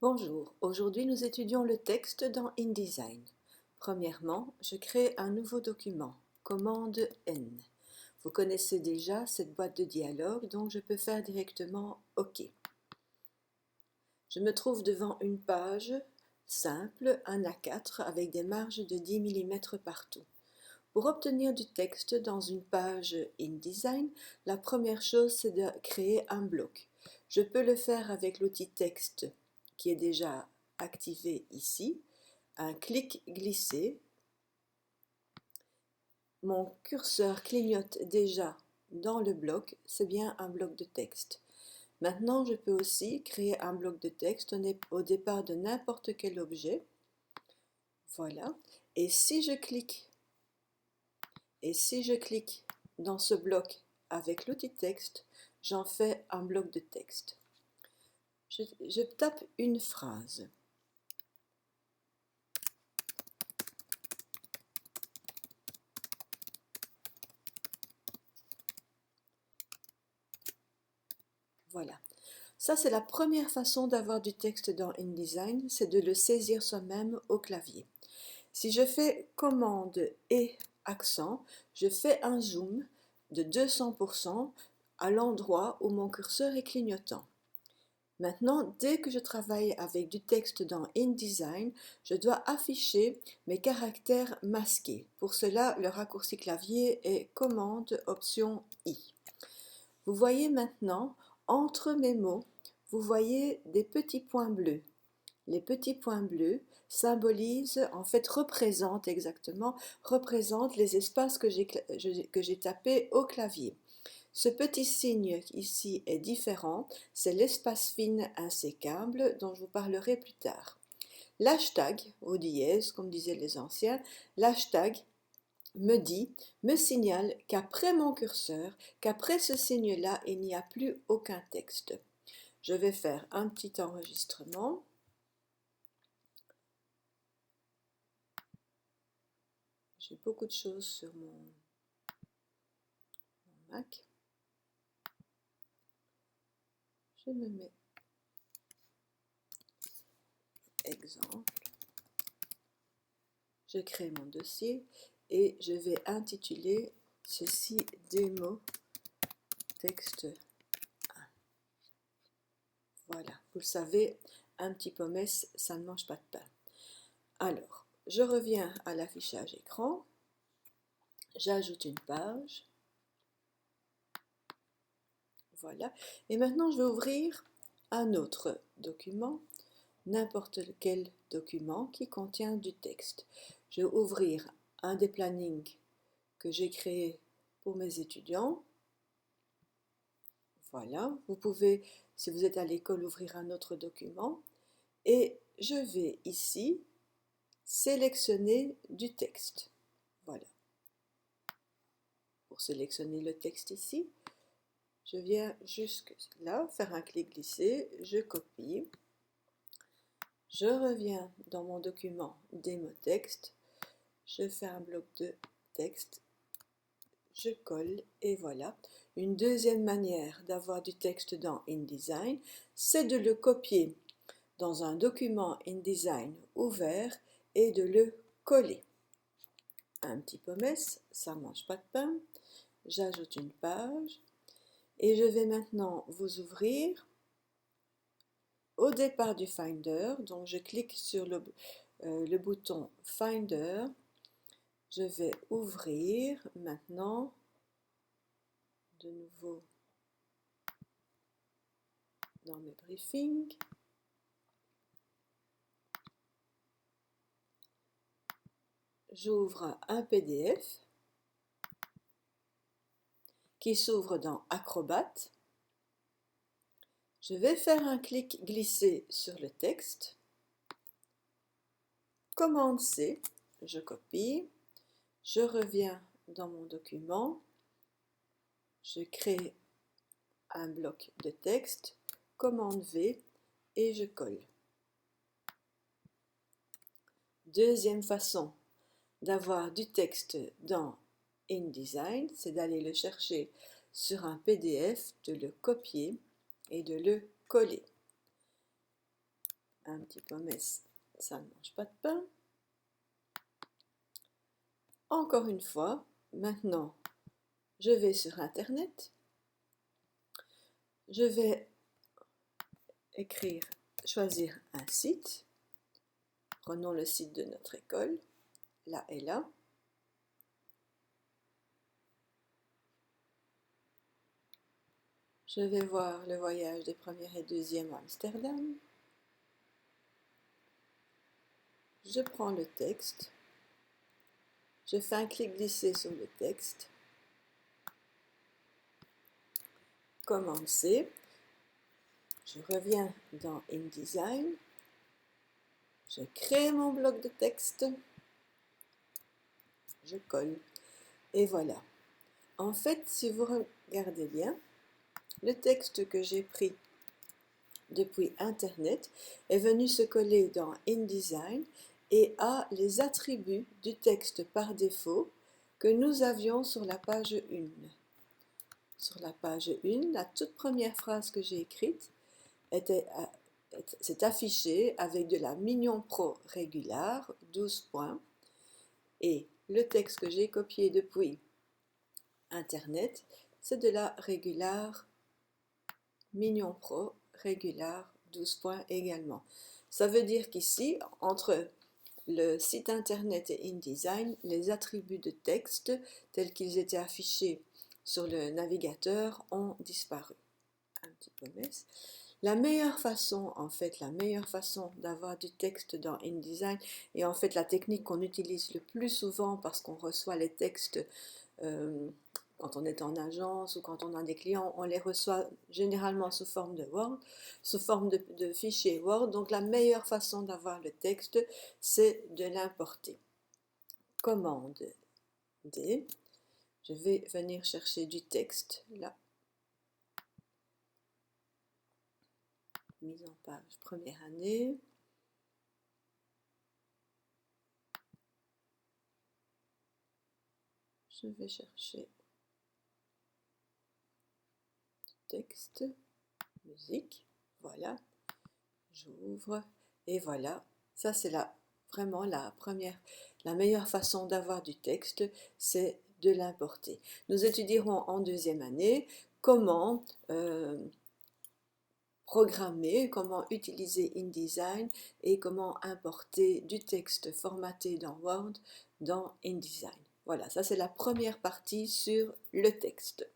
Bonjour, aujourd'hui nous étudions le texte dans InDesign. Premièrement, je crée un nouveau document, commande N. Vous connaissez déjà cette boîte de dialogue, donc je peux faire directement OK. Je me trouve devant une page simple, un A4 avec des marges de 10 mm partout. Pour obtenir du texte dans une page InDesign, la première chose c'est de créer un bloc. Je peux le faire avec l'outil texte qui est déjà activé ici, un clic glissé. Mon curseur clignote déjà dans le bloc, c'est bien un bloc de texte. Maintenant, je peux aussi créer un bloc de texte au départ de n'importe quel objet. Voilà. Et si je clique dans ce bloc avec l'outil texte, j'en fais un bloc de texte. Je tape une phrase. Voilà. Ça, c'est la première façon d'avoir du texte dans InDesign, c'est de le saisir soi-même au clavier. Si je fais commande et accent, je fais un zoom de 200% à l'endroit où mon curseur est clignotant. Maintenant, dès que je travaille avec du texte dans InDesign, je dois afficher mes caractères masqués. Pour cela, le raccourci clavier est commande option I. Vous voyez maintenant, entre mes mots, vous voyez des petits points bleus. Les petits points bleus symbolisent, en fait représentent les espaces que j'ai tapés au clavier. Ce petit signe ici est différent, c'est l'espace fin insécable dont je vous parlerai plus tard. L'hashtag, au dièse, comme disaient les anciens, l'hashtag me signale qu'après mon curseur, qu'après ce signe-là, il n'y a plus aucun texte. Je vais faire un petit enregistrement. J'ai beaucoup de choses sur mon Mac. Je me mets exemple. Je crée mon dossier et je vais intituler ceci démo texte 1. Voilà, vous le savez, un petit pommesse, ça ne mange pas de pain. Alors, je reviens à l'affichage écran. J'ajoute une page. Voilà. Et maintenant, je vais ouvrir un autre document, n'importe quel document qui contient du texte. Je vais ouvrir un des plannings que j'ai créé pour mes étudiants. Voilà. Vous pouvez, si vous êtes à l'école, ouvrir un autre document. Et je vais ici sélectionner du texte. Voilà. Pour sélectionner le texte ici, je viens jusque là, faire un clic glissé, je copie, je reviens dans mon document démo texte, je fais un bloc de texte, je colle et voilà. Une deuxième manière d'avoir du texte dans InDesign, c'est de le copier dans un document InDesign ouvert et de le coller. Un petit pommesse, ça ne mange pas de pain. J'ajoute une page et je vais maintenant vous ouvrir au départ du Finder. Donc je clique sur le bouton Finder. Je vais ouvrir maintenant de nouveau dans mes briefings. J'ouvre un PDF qui s'ouvre dans Acrobat. Je vais faire un clic glissé sur le texte. Commande C, je copie, je reviens dans mon document, je crée un bloc de texte, commande V et je colle. Deuxième façon d'avoir du texte dans InDesign, c'est d'aller le chercher sur un PDF, de le copier et de le coller. Un petit peu, mais ça ne mange pas de pain. Encore une fois, maintenant, je vais sur Internet. Je vais choisir un site. Prenons le site de notre école, là et là. Je vais voir le voyage des premières et deuxièmes à Amsterdam. Je prends le texte. Je fais un clic glissé sur le texte. Commencer. Je reviens dans InDesign. Je crée mon bloc de texte. Je colle. Et voilà. En fait, si vous regardez bien, le texte que j'ai pris depuis Internet est venu se coller dans InDesign et a les attributs du texte par défaut que nous avions sur la page 1. Sur la page 1, la toute première phrase que j'ai écrite s'est affichée avec de la Mignon Pro Régular, 12 points, et le texte que j'ai copié depuis Internet, c'est de la Régular Mignon Pro Régular, 12 points également. Ça veut dire qu'ici, entre le site internet et InDesign, les attributs de texte tels qu'ils étaient affichés sur le navigateur ont disparu. Un petit peu mince. La meilleure façon d'avoir du texte dans InDesign, et en fait la technique qu'on utilise le plus souvent parce qu'on reçoit les textes quand on est en agence ou quand on a des clients, on les reçoit généralement sous forme de Word, sous forme de fichier Word. Donc la meilleure façon d'avoir le texte, c'est de l'importer. Commande D. Je vais venir chercher du texte là. Mise en page première année. Je vais chercher du texte, musique, voilà. J'ouvre et voilà. Ça c'est vraiment la meilleure façon d'avoir du texte, c'est de l'importer. Nous étudierons en deuxième année comment programmer, comment utiliser InDesign et comment importer du texte formaté dans Word dans InDesign. Voilà, ça c'est la première partie sur le texte.